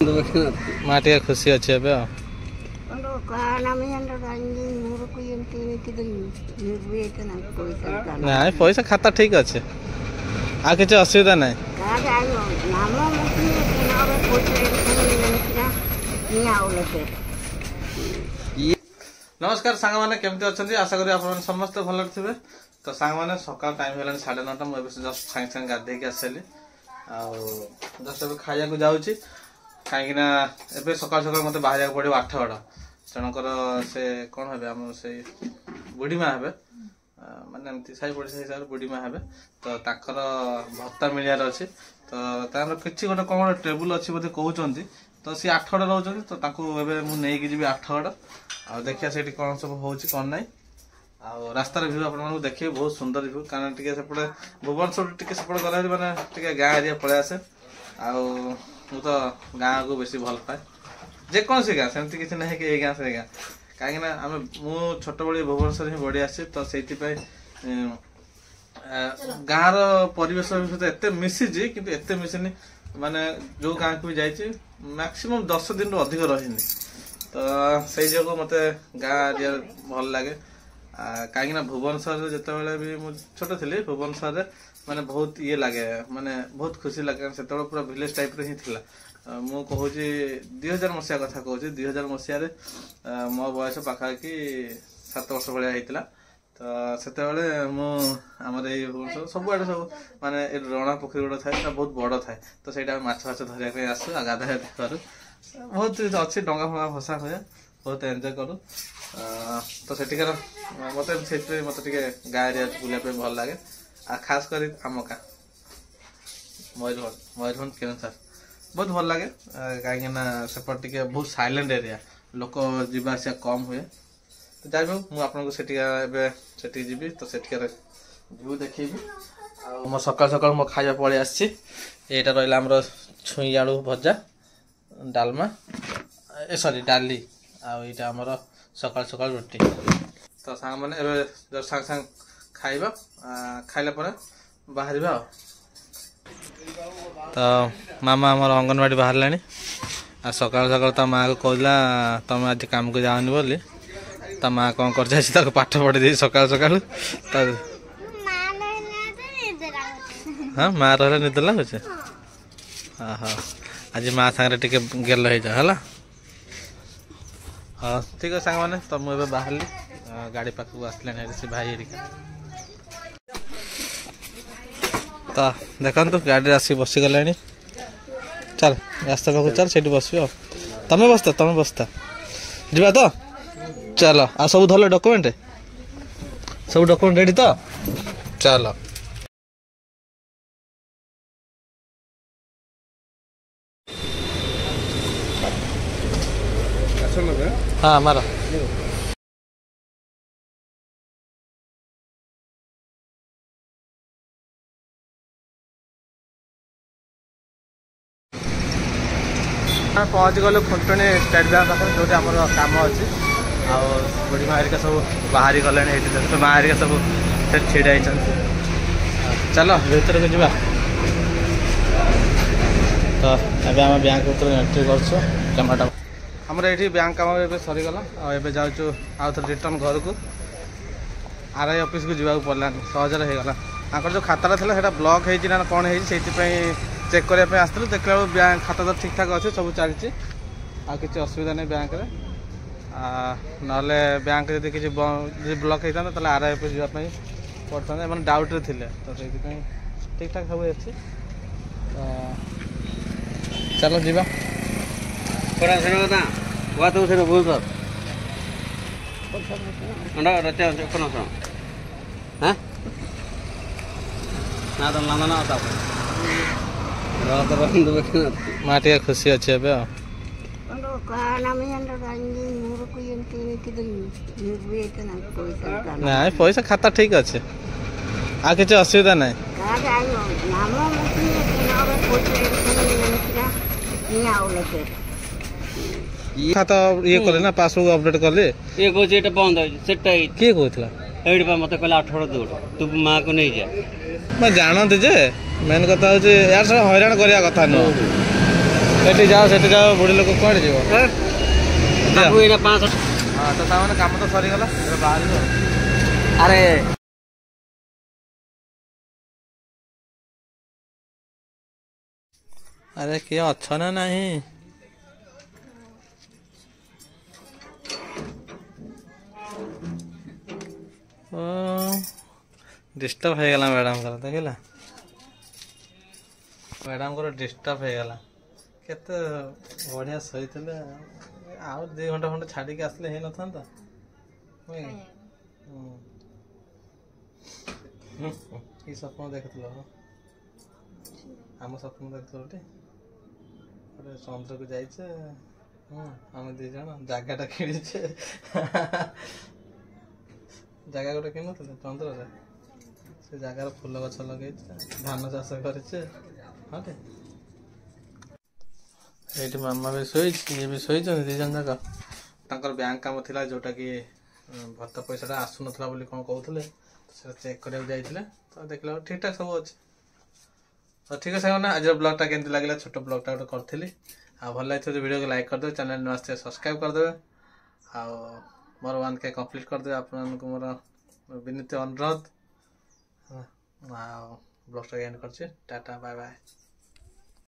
माटिया खुशी अच्छे अब ना पैसा खाता ठीक अच्छे आ कि असुविधा ना नमस्कार सांग मैंने केमती अच्छा आशा करी आप समस्त भल थे तो सांग मैंने सकाल टाइम है 9:30 मुझे जस्ट सागे सागे गाधे आसली जस्ट खाया को जाऊँगी कहीं सकाल सकाल मत बाहर पड़ो 8 गड़ जनकर से कौन हे आम से बुढ़ी माँ हे माने साई पड़ोसी हिसाब से बुढ़ी माँ हे तो ताकर भत्ता मिलियार अच्छे तो किसी गोटे कौन टेबुल अच्छी बोधे कहते तो सी 8 गड़ रोचे तो मुझे जी 8 गड़ आ देखिए से कौन सब हो कौन ना आ रास्तार भ्यू आप देखिए बहुत सुंदर भ्यू कारण टे सेपटे भुवनेश्वर टे सेपटे गला मैंने गाँ एरिया पलि आसे मु तो गाँ को बेसी भल पाए जेकोसी गाँ सेमती किसी ना कि गाँ से गाँ कहीं मु छोट बड़ी भुवनेश्वर ही बढ़ी आसी तो से गाँव परिवेश सहित एत मिसी कि एत मिसनी माने जो गाँ को भी जाइए मैक्सिमम 10 दिन रु अधिक रही तो से जो मत गाँ एरिया भल लगे कहीं भुवनेश्वर जिते भी मुझे छोट थी भुवनेश्वर माने बहुत ये लगे माने बहुत खुशी लगे से पूरा विलेज टाइप ही थी मु कहूँ 2000 मसीहा कथा कहूँ 2000 मसीह मो बयस पाखापाखि 7 वर्ष भाया होता तो सेतबे मुझे भुवनेश्वर सबुआड़े सब माने रणा पोखरी गोटे थाए बहुत बड़ थाए तो सहीटा माछ धरने आसू गाधा करूँ बहुत अच्छी डंगा फंगा भसा हुए बहुत एंजॉय करूँ तो सेठिकार मत गाँ एरिया बुलाप भल लगे आ खास कर आम गाँ मयूरभंज केन्दुझर बहुत भल लगे कहीं सेपट टे बहुत साइलेंट एरिया लोक जावास कम हुए तो जाए मुझे आपको जी तो सेठिकार भ्यू देखी मो सकाल सकाल मो खाया पलि आसी यहाँ रहा आमर छुई आलू भजा डालमा सॉरी डाली आईटा आमर सकाल सकाल रोटी तो सांग मैंने सांग सांग खाइबा खाइला पर बाहर तो मामा आमर अंगनवाड़ी बाहर लानी आ सकाल सकाल तो माँ को कहला तुम आज काम को जाओनी बोली तो माँ कौन कर पाठ पढ़ी दी सकाल सकाल तो हाँ माँ रहा निद लगुचे हाँ हाँ आज माँ सागर टे गेल हो जाए हाँ ठीक है सांग मैंने तो मुझे बाहर गाड़ी पाखक आसले से भाई हेरिका तो देखु गाड़ी आस बसीगला चल रास्ता पाक चल से बस तमें बसता जा तो चल आ सब धरल डॉक्यूमेंट रेडी तो चल हाँ मारा पहुँच गलु खुंटुणी स्टेट बैंक पाखे जो आम कम अच्छी बुढ़ी माँ हरिका सब बाहरी गले माँ हरिका सब छिड़ा चलो भर को जा तो अभी आम बैंक भर एंट्री कर आमर ये बैंक काम ए सरीगला और जाऊँ आउ थे रिटर्न घर को आरआई ऑफिस को जावाक पड़ला सहजर होगा जो खाता था ब्लॉक होना कौन है चेक करने आसलु देखला बैंक खाता तो ठीक ठाक अच्छे सब चलती किसी असुविधा नहीं बैंक ना बैंक जब किसी ब्लॉक होता तो आरआई ऑफिस जावाई पड़ता मैंने डाउट रे थे तो ठीक ठाक सब अच्छे चलो जीवा माटिया खुशी अच्छे अब ना पैसा खाता ठीक अच्छे आ कि असुविधा ना खाता ये कले ना पासबुक अपडेट कले ये कहूँ ये बंद किए कहला ये मत कहला 18 दूर तू माँ को नहीं जा मैं जानते जे मेन कथा हूँ यार सब हैरान करवा कथा नुह ସେଠି ଯାଅ ବୁଢ଼ୀ ଲୋକ କୁଆଡ଼େ ଯିବ? ବାବୁ ଏଇନା 500 ହଁ ତ ତାମାନେ କାମ ତ ସରିଗଲା, ଏବେ ବାହାରିବ। ଆରେ ଆରେ କିଏ ଅଛ ନା ନାହିଁ? ଓ ଡିଷ୍ଟର୍ବ ହେଇଗଲା ମ୍ୟାଡ଼ାମଙ୍କର, ଦେଖିଲା ମ୍ୟାଡ଼ାମଙ୍କର ଡିଷ୍ଟର୍ବ ହେଇଗଲା। କେତେ ବଢ଼ିଆ ଶୋଇଥିଲେ, ଆଉ 2 ଘଣ୍ଟା ଖଣ୍ଡେ ଛାଡ଼ିକି ଆସିଲେ ହେଇନଥାନ୍ତା? କି ସ୍ୱପ୍ନ ଦେଖିଥିଲ? ଆମ ସ୍ୱପ୍ନ ଦେଖିଥିଲ ଟି? ଗୋଟେ ଚନ୍ଦ୍ରକୁ ଯାଇଛେ, ଆମେ 2 ଜଣ ଜାଗାଟା କିଣିଛେ। ଜାଗା ଗୋଟେ କିଣୁଥିଲେ ଚନ୍ଦ୍ରରେ, ସେ ଜାଗାରେ ଫୁଲ ଗଛ ଲଗେଇଛେ, ଧାନ ଚାଷ କରିଛେ। ହଁ ଟେ ଏଇଠି ମାମା ବି ଶୋଇଛି, ଇଏ ବି ଶୋଇଛନ୍ତି 2 ଜଣ ଯାକ। ତାଙ୍କର ବ୍ୟାଙ୍କ କାମ ଥିଲା, ଯେଉଁଟାକି ଭତ୍ତା ପଇସାଟା ଆସୁନଥିଲା ବୋଲି କ'ଣ କହୁଥିଲେ, ସେଟା ଚେକ୍ କରିବାକୁ ଯାଇଥିଲେ। ତ ଦେଖିଲା ବେଳକୁ ଠିକ୍ ଠାକ୍ ସବୁ ଅଛି। ତ ଠିକ୍ ଅଛି ସାଙ୍ଗମାନେ, ଆଜିର ବ୍ଲଗ୍ଟା କେମିତି ଲାଗିଲା? ଛୋଟ ବ୍ଲଗ୍ଟା ଗୋଟେ କରିଥିଲି। ଆଉ ଭଲ ଲାଗିଥିବ ଯଦି ଭିଡ଼ିଓକୁ ଲାଇକ୍ କରିଦେବେ, ଚ୍ୟାନେଲ୍ ନୂଆ ଆସିଥିଲେ ସବସ୍କ୍ରାଇବ୍ କରିଦେବେ, ଆଉ ମୋର 1K କମ୍ପ୍ଲିଟ୍ କରିଦେବେ। ଆପଣମାନଙ୍କୁ ମୋର ବିନୀତ ଅନୁରୋଧ। ଆଉ ବ୍ଲଗ୍ଟା ଏଣ୍ଡ କରୁଛି। Tata bye bye.